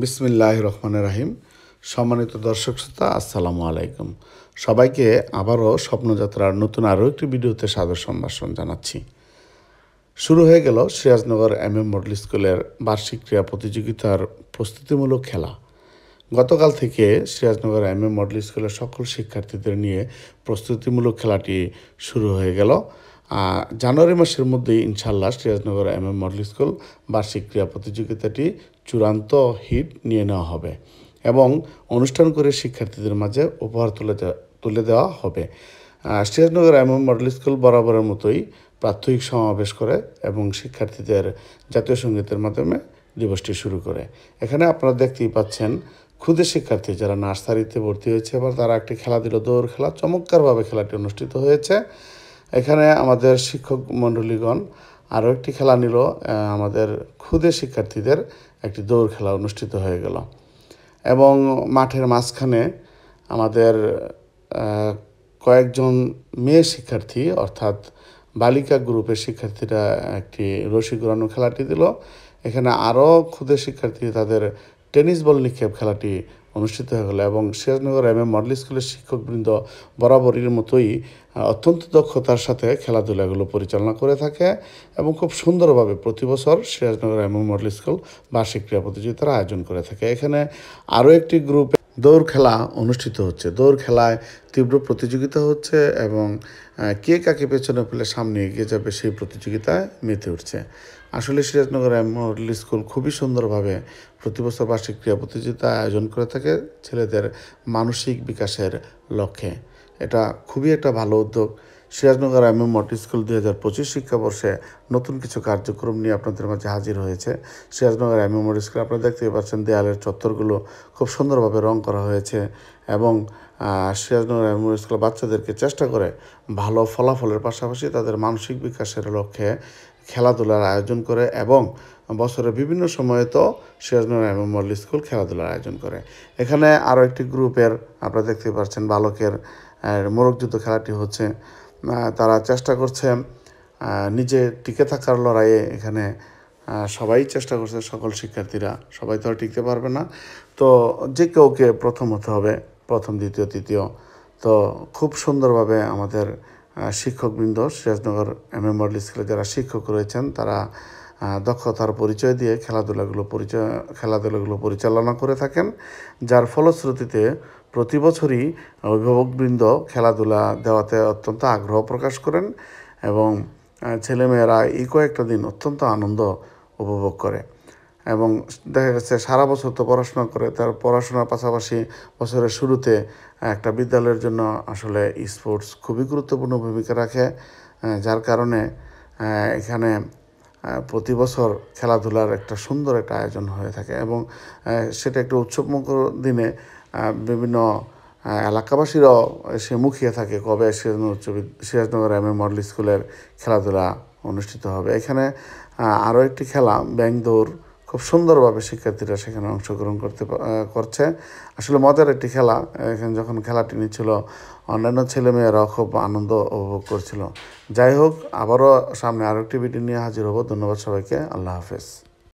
বিসমিল্লাহির রহমানির রহিম। সম্মানিত দর্শক শ্রোতা, আসসালামু আলাইকুম। সবাইকে আবারও স্বপ্নযাত্রার নতুন আরও একটি ভিডিওতে সাদর সম্ভাষণ জানাচ্ছি। শুরু হয়ে গেল সিরাজনগর MM মডেল স্কুলের বার্ষিক ক্রীড়া প্রতিযোগিতার প্রস্তুতিমূলক খেলা। গতকাল থেকে সিরাজনগর MM মডেল স্কুলের সকল শিক্ষার্থীদের নিয়ে প্রস্তুতিমূলক খেলাটি শুরু হয়ে গেল। জানুয়ারি মাসের মধ্যেই ইনশাল্লাহ সিরাজনগর MM মডেল স্কুল বার্ষিক ক্রীড়া প্রতিযোগিতাটি চূড়ান্ত হিট নিয়ে নেওয়া হবে এবং অনুষ্ঠান করে শিক্ষার্থীদের মাঝে উপহার তুলে দেওয়া হবে। সিরাজনগর MM মডেল স্কুল বরাবরের মতোই প্রাত্যহিক সমাবেশ করে এবং শিক্ষার্থীদের জাতীয় সঙ্গীতের মাধ্যমে দিবসটি শুরু করে। এখানে আপনারা দেখতেই পাচ্ছেন ক্ষুদে শিক্ষার্থী যারা নার্সারিতে ভর্তি হয়েছে, এবার তারা একটি খেলা দিল, দৌড় খেলা। চমৎকারভাবে খেলাটি অনুষ্ঠিত হয়েছে। এখানে আমাদের শিক্ষক মণ্ডলীগণ আরও একটি খেলা নিল, আমাদের ক্ষুদে শিক্ষার্থীদের একটি দৌড় খেলা অনুষ্ঠিত হয়ে গেল এবং মাঠের মাঝখানে আমাদের কয়েকজন মেয়ে শিক্ষার্থী অর্থাৎ বালিকা গ্রুপের শিক্ষার্থীরা একটি রশি ঘোরানো খেলাটি দিল। এখানে আরও ক্ষুদে শিক্ষার্থী তাদের টেনিস বল নিক্ষেপ খেলাটি অনুষ্ঠিত হয়ে গেল এবং সিরাজনগর MM মডেল স্কুলের শিক্ষকবৃন্দ বরাবরের মতোই অত্যন্ত দক্ষতার সাথে খেলাধুলাগুলো পরিচালনা করে থাকে এবং খুব সুন্দরভাবে প্রতি বছর সিরাজনগর MM মডেল স্কুল বার্ষিক ক্রীড়া প্রতিযোগিতার আয়োজন করে থাকে। এখানে আরও একটি গ্রুপে দৌড় খেলা অনুষ্ঠিত হচ্ছে। দৌড় খেলায় তীব্র প্রতিযোগিতা হচ্ছে এবং কে কাকে পেছনে ফেলে সামনে এগিয়ে যাবে সেই প্রতিযোগিতায় মেতে উঠছে। আসলে সিরাজনগর MM মডেল স্কুল খুবই সুন্দরভাবে প্রতি বছর বার্ষিক ক্রীড়া প্রতিযোগিতা আয়োজন করে থাকে ছেলেদের মানসিক বিকাশের লক্ষ্যে। এটা খুবই একটা ভালো উদ্যোগ। সিরাজনগর MM মডেল স্কুল 2025 শিক্ষাবর্ষে নতুন কিছু কার্যক্রম নিয়ে আপনাদের মাঝে হাজির হয়েছে। সিরাজনগর MM মডেল স্কুল আপনারা দেখতেই পাচ্ছেন দেয়ালের চত্বরগুলো খুব সুন্দরভাবে রং করা হয়েছে এবং সিরাজনগর MM মডেল স্কুল বাচ্চাদেরকে চেষ্টা করে ভালো ফলাফলের পাশাপাশি তাদের মানসিক বিকাশের লক্ষ্যে খেলাধুলার আয়োজন করে এবং বছরের বিভিন্ন সময়ে তো সিরাজনগর MM মডেল স্কুল খেলাধুলার আয়োজন করে। এখানে আরও একটি গ্রুপের আপনারা দেখতে পাচ্ছেন বালকের মোরগ যুদ্ধ খেলাটি হচ্ছে। তারা চেষ্টা করছে নিজে টিকে থাকার লড়াইয়ে। এখানে সবাই চেষ্টা করছে, সকল শিক্ষার্থীরা সবাই তো আর টিকতে পারবে না, তো যে কেউকে প্রথম হতে হবে, প্রথম দ্বিতীয় তৃতীয়। তো খুব সুন্দরভাবে আমাদের শিক্ষকবৃন্দ সিরাজনগর MM মডেল স্কুলে যারা শিক্ষক রয়েছেন তারা দক্ষতার পরিচয় দিয়ে খেলাধুলাগুলো পরিচালনা করে থাকেন, যার ফলশ্রুতিতে প্রতি বছরই অভিভাবকবৃন্দ খেলাধুলা দেওয়াতে অত্যন্ত আগ্রহ প্রকাশ করেন এবং ছেলেমেয়েরা এই কয়েকটা দিন অত্যন্ত আনন্দ উপভোগ করে এবং দেখা গেছে সারা বছর তো পড়াশোনা করে, তার পড়াশোনার পাশাপাশি বছরের শুরুতে একটা বিদ্যালয়ের জন্য আসলে স্পোর্টস খুবই গুরুত্বপূর্ণ ভূমিকা রাখে, যার কারণে এখানে প্রতি বছর খেলাধুলার একটা সুন্দর একটা আয়োজন হয়ে থাকে এবং সেটা একটা উৎসবমুখর দিনে বিভিন্ন এলাকাবাসীরাও এসে মুখিয়ে থাকে কবে সিরাজনগর MM মডেল স্কুলের খেলাধুলা অনুষ্ঠিত হবে। এখানে আরও একটি খেলা ব্যাং দৌড় খুব সুন্দরভাবে শিক্ষার্থীরা সেখানে অংশগ্রহণ করছে। আসলে মজার একটি খেলা। এখানে যখন খেলাটি নিচ্ছিল অন্যান্য ছেলেমেয়েরাও খুব আনন্দ উপভোগ করছিল। যাই হোক, আবারও সামনে আরও একটি ভিডিও নিয়ে হাজির হব। ধন্যবাদ সবাইকে। আল্লাহ হাফেজ।